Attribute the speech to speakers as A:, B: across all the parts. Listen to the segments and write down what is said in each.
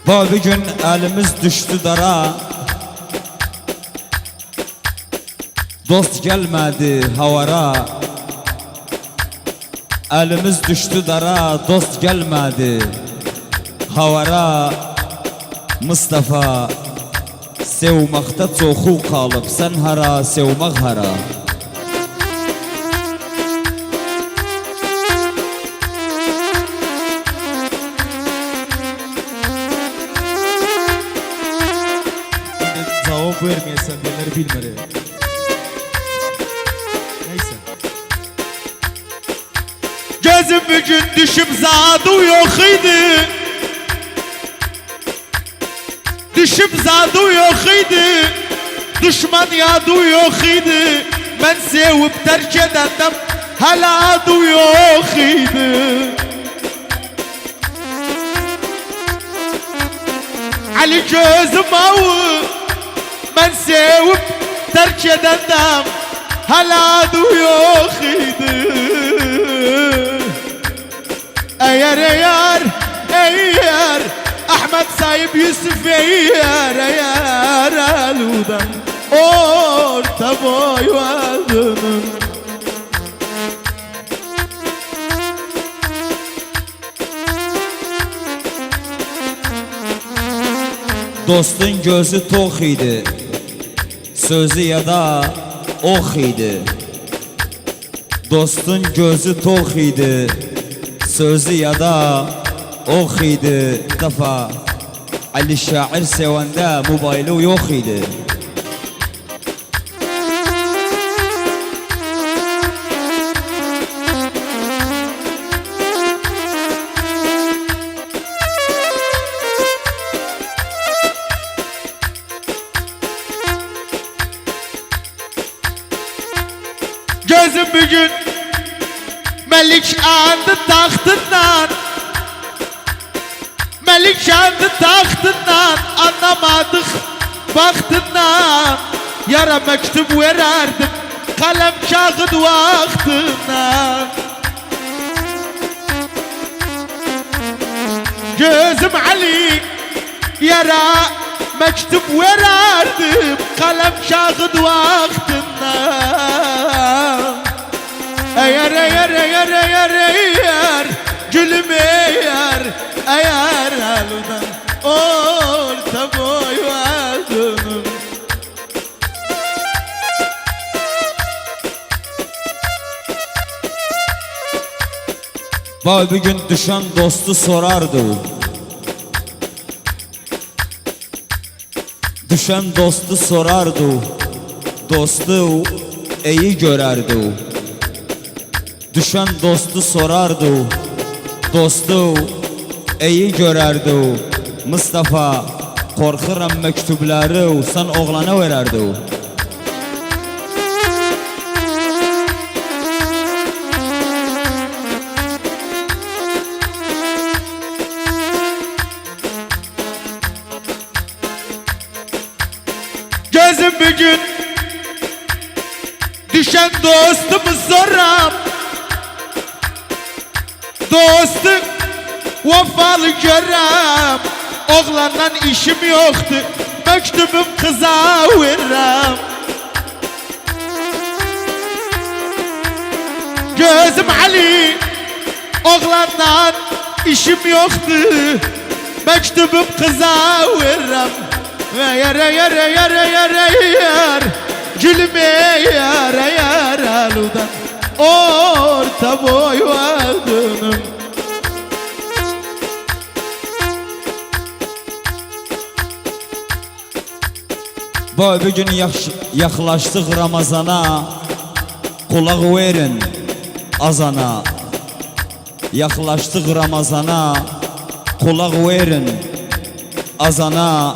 A: Bir gün elimiz düştü dara, dost gelmedi havara. Elimiz düştü dara, dost gelmedi havara. Mustafa, sevməkdə çoxu qalıb, sən hara, sevmək hara.
B: Cevap vermeyesen diyenleri bilmeli. Neyse.
C: Gözüm bugün düşüp zadı yok idi. Düşüp zadı yok idi. Düşman yadı yok idi. Ben sevip terk edendem hala adı yok idi. Ali gözüm avu. Ben sevip terk edendem hala adı yok idi. Eğer Ahmet sahip Yusuf eğer aludan orta boy vardının.
A: Dostun gözü tox idi, sözü ya da ox idi. Dostun gözü tox idi, sözü ya da ox idi. Bir defa Ali şair sevende mobilu yok idi.
C: Gözüm bugün Melik andı tahtından, Melik andı tahtından, anlamadık baktından. Yara mektup vererdim kalem kağıt vaktinden. Gözüm Ali yara mektup vererdim kalem kağıt vaktinden. Eğer gülüm eğer aludan orta boy vardının.
A: Bir gün düşen dostu sorardı. Düşen dostu sorardı. Dostu iyi görerdi. Düşen dostu sorardı. Dostu iyi görerdi. Mustafa, korkuram mektubları sen oğlana vererdi.
C: Gözüm bugün düşen dostumu soram. Dostu vefalı görem. Oğlandan işim yoktu, mektubum kıza verem. Gözüm Ali, oğlandan işim yoktu, mektubum kıza verem. Eğer gülüm eğer aludan orta boy vardının.
A: Bir gün yaxlaşdıq Ramazana, qulaq verin azana. Yaxlaşdıq Ramazana, qulaq verin azana.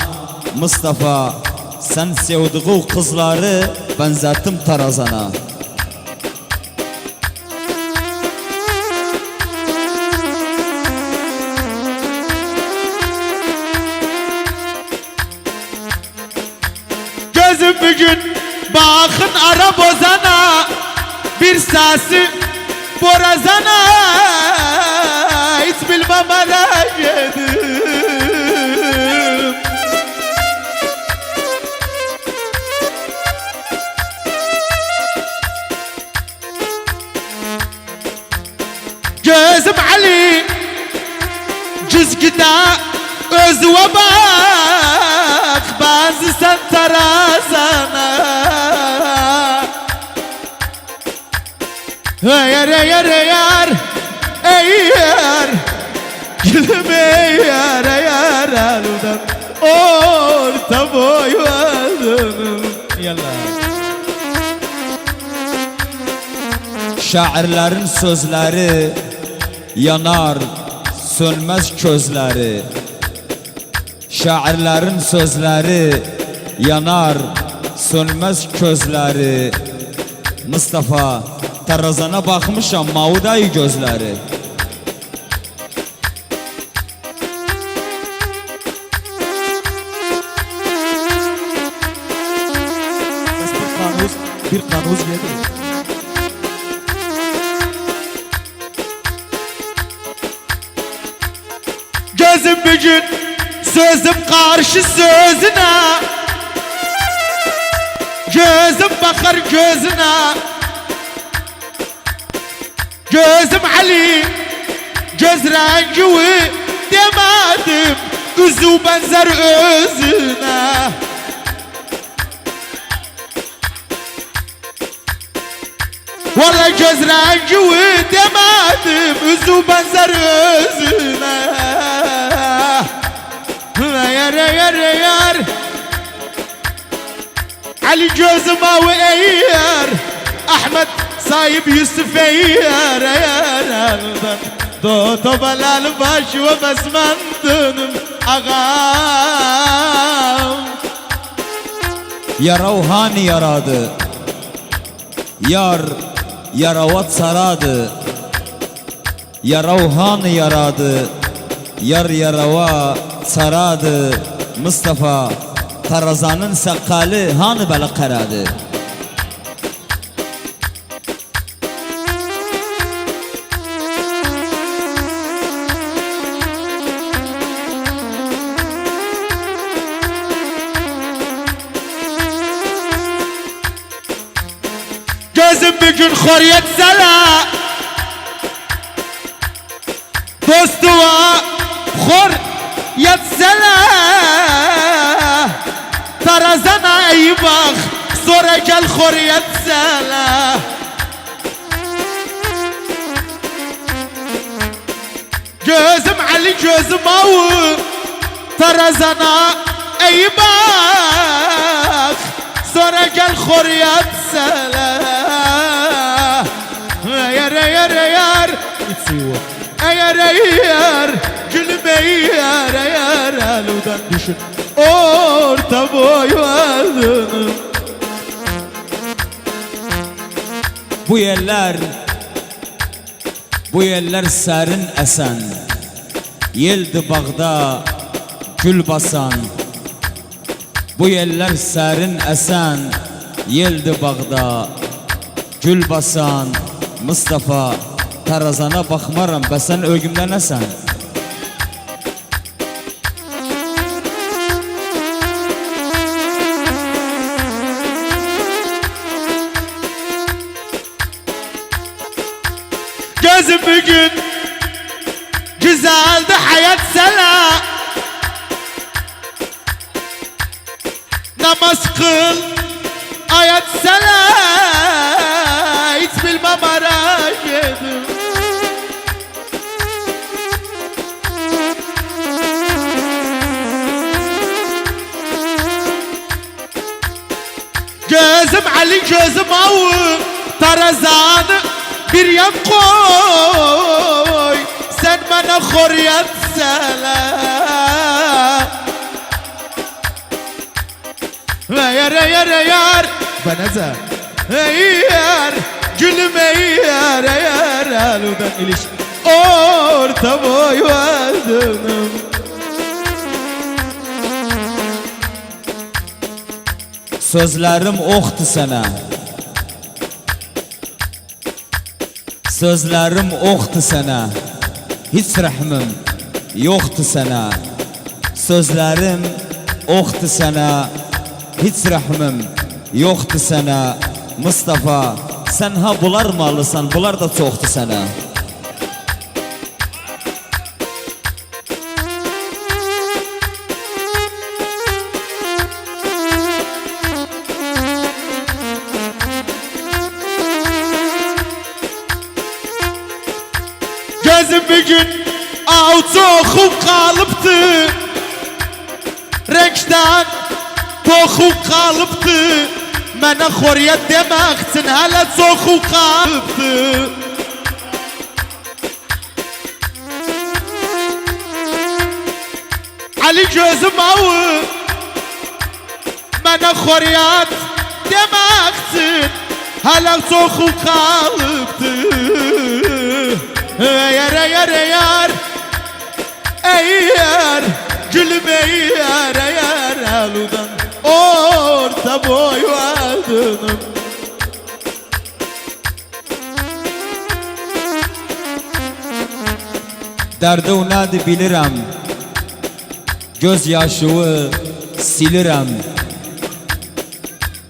A: Mustafa, sen sevdiğin kızları benzettim tarazana.
C: Gözüm bugün bakın ara bozana, bir sesi borazana. Hiç bilmem ara gedir. çizgide özüve bak, bazı sen tarazana. Eğer eğer eğer eğer gülüm eğer eğer aludan orta boy vardım.
B: Yallah.
A: Şairlerin sözleri yanar sönmez közleri. Şairlerin sözleri yanar sönmez közleri. Mustafa tarazana bakmışam mavudayı gözleri.
B: Bir kanuz gelir.
C: Gözüm bir gün sözüm karşı sözüne, gözüm bakar gözüne. Gözüm Ali, göz rengi demedim, üzü benzer özüne. Vallahi göz rengi demedim, üzü benzer özüne. Eğer eğer eğer Ali gözüm avu eğer, Ahmet sahip Yusuf eğer eğer aldan Doğdu belal baş ve bezmendünüm ağam.
A: Yaravhani yaradı, yar yaravat saradı. Yaravhani yaradı, yar yarava saradı. Mustafa tarazanın sakalı hani bela karadı.
C: Gözüm bir gün xor yetsələ, dostuma xor yetsələ. Tarazana iyi bak, sonra gel xor yetsələ. Gözüm Ali gözüm avu, tarazana iyi bak, sonra gel xor yetsələ. Eğer eğer eğer
B: İç suyu var.
C: eğer eğer gülüm eğer eğer aludan düşün orta boy vardım.
A: Bu yerler serin esen, yeldi bağda gül basan. Bu yerler serin esen, yeldi bağda gül basan. Mustafa tarazana bakmaram, besen ölgümden esen.
C: Gözüm bugün güzeldi hayat sana. Namaz kıl ayet sana. Hiç bilmem araydım. Gözüm Ali gözüm avu, tarazanı bir yan koy, sen bana xor yetsələ. Eğer eğer eğer
B: Beneze.
C: eğer gülüm eğer eğer aludan iliş orta boy vardım.
A: Sözlerim oxtu sana, sözlerim oxtu sana. Hiç rahmim yoktu sana. Sözlerim oxtu sana, hiç rahmim yoktu sana. Mustafa sen ha bular mı alırsan, bular da çoxtu sana.
C: bir gün toxum kalıptı, renkten toxum kalıptı. Mənə xoriyet demək üçün hələ çoxu qalıbdı. Ali gözüm ağı, mənə xoriyet demək üçün hələ çoxu qalıbdı. Eğer gülüm eğer aludan orta boy vardınım.
A: Derdi o nədir bilirəm, göz yaşığı silirəm.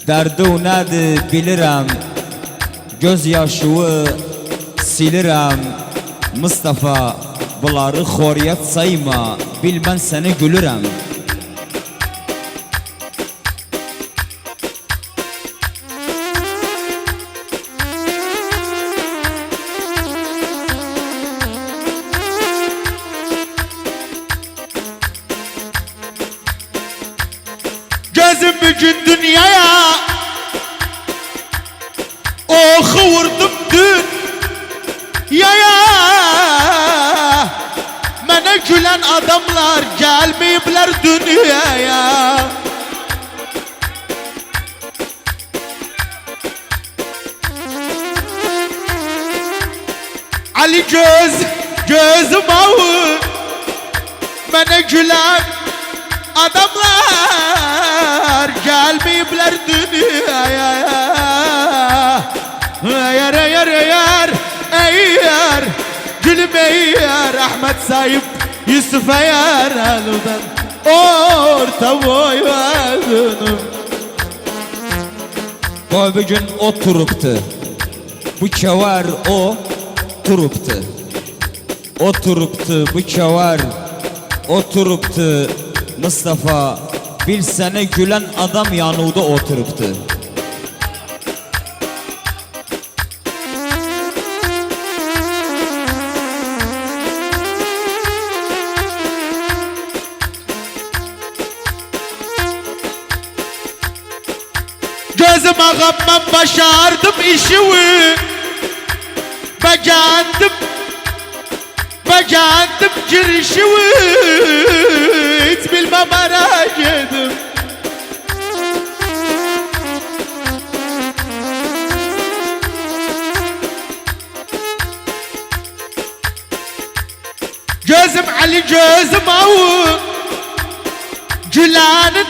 A: Derdi o nədir bilirəm, göz yaşığı silirəm. Mustafa, bunları xoriyet sayma, bil mən səni gülürəm.
C: Gözüm bugün dünyaya oku vurdum dün yaya. Mənə gülen adamlar gelmeyibler dünyaya. Ali gözüm ağı, mənə gülen adamlar gelmeyibler dünyaya. Eğer gülüm eğer Ahmet sahip Yusuf eğer aludan orta boy vardınım.
A: O bir gün oturuptu, bu kevar oturuptu. Oturuptu bu kevar oturuptu. Mustafa, bil səni gülen adam yanında oturuptu.
C: Gözüm ağam ben başardım işimi, beğendim girişimi, hiç bilmem merak edip. Gözüm Ali gözüm avu, gülenin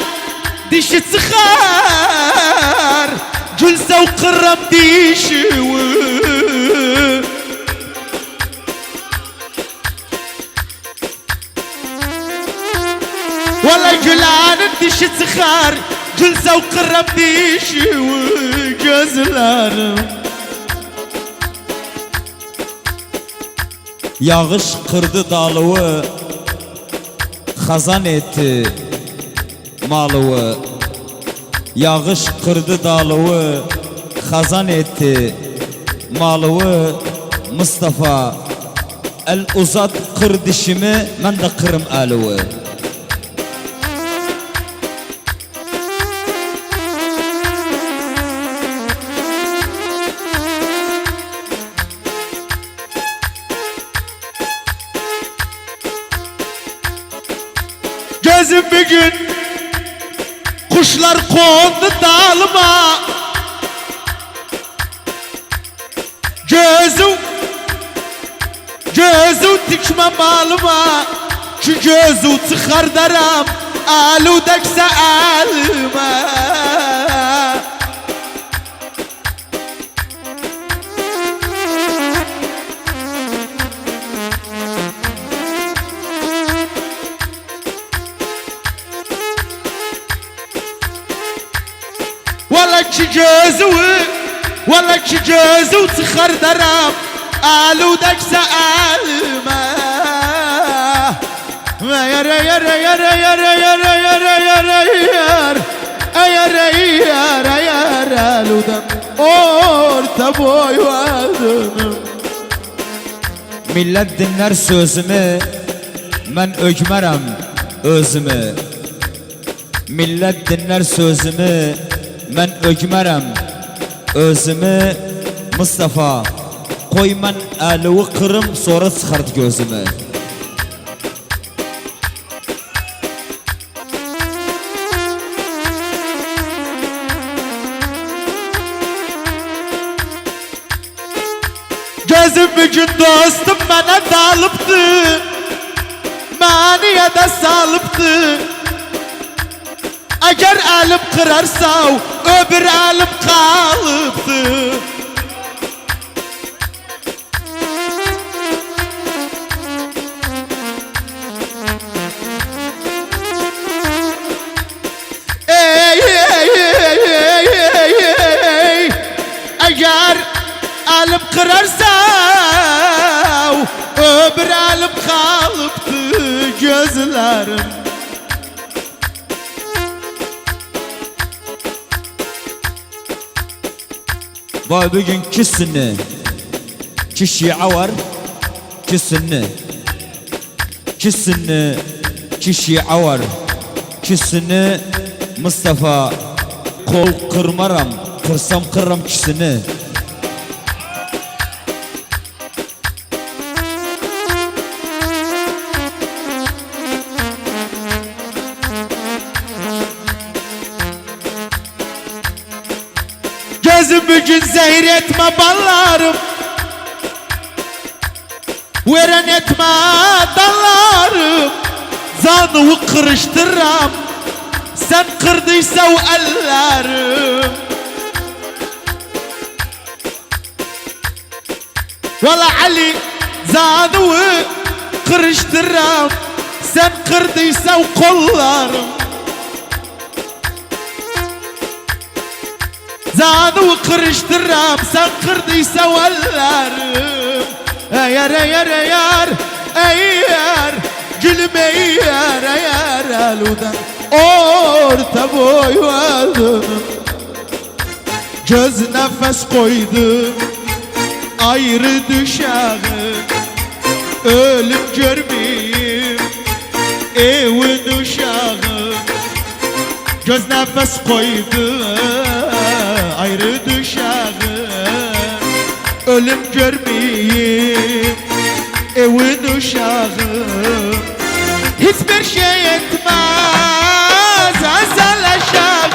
C: dişi çıkar, gülse o kırram dişi. Vallahi gülenin dişi çıkar, gülse o kırram dişi gözlerim.
A: Yağış kırdı dalığı, xazan etti malığı. Yağış kırdı dalığı, xazan etti malığı. Mustafa, el uzat kır dişimi, mən də kırım əlivi.
C: Gözüm bir gün kuşlar kondu dalıma, gözü dikme malıma, ki gözü çıkar deram aludekse elime. Valla ki gözü çıkar deram aludek seelme. Eğer aludan orta boy vardınım.
A: Millet dinler sözümü, ben ögmerem özümü. Millet dinler sözümü, ben ögmerem özümü. Mustafa, koy ben elimi kırım, sonra çıkart gözümü.
C: Gözüm bugün dostum bana dalıptı, maniye de salıptı. Eğer elim kırarsa öbür elim kalıptı. Ey ey ey ey ey ey. Eğer elim kırarsa öbür elim kalıptı gözlerim.
A: Vay bugün kişini, kişi var, kişini, kişi var, kişini. Mustafa, kol kırmaram, kırsam kırram kişini.
C: Gözüm bugün zehir etme ballarım, veren etme dallarım. Zanımı kırıştırram, sen kırdıysa o ellerim. Valla Ali, zanımı kırıştırram, sen kırdıysa o kollarım. Zanımı kırıştırram, sen kırdıysa o ellerim. Eğer eğer eğer eğer gülüm eğer eğer eludan orta boy aldım. Göz nefes koydum ayrı düşeğim, ölüm görmeyeyim evin uşağım. Göz nefes koydum ayrı düşeğim, ölüm görmeyeyim evin uşağım. Hiçbir şey etmez azal aşağı,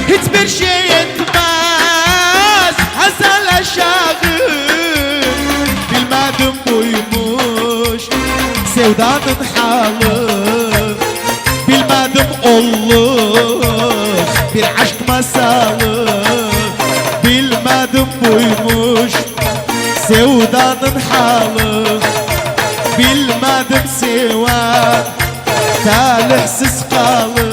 C: hiçbir şey etmez azal aşağı. Bilmedim buymuş sevdanın halı, bilmedim olur bir aşk masalı. Bilmedim buymuş sevdanın halı, bilmedim seven talihsiz kalır.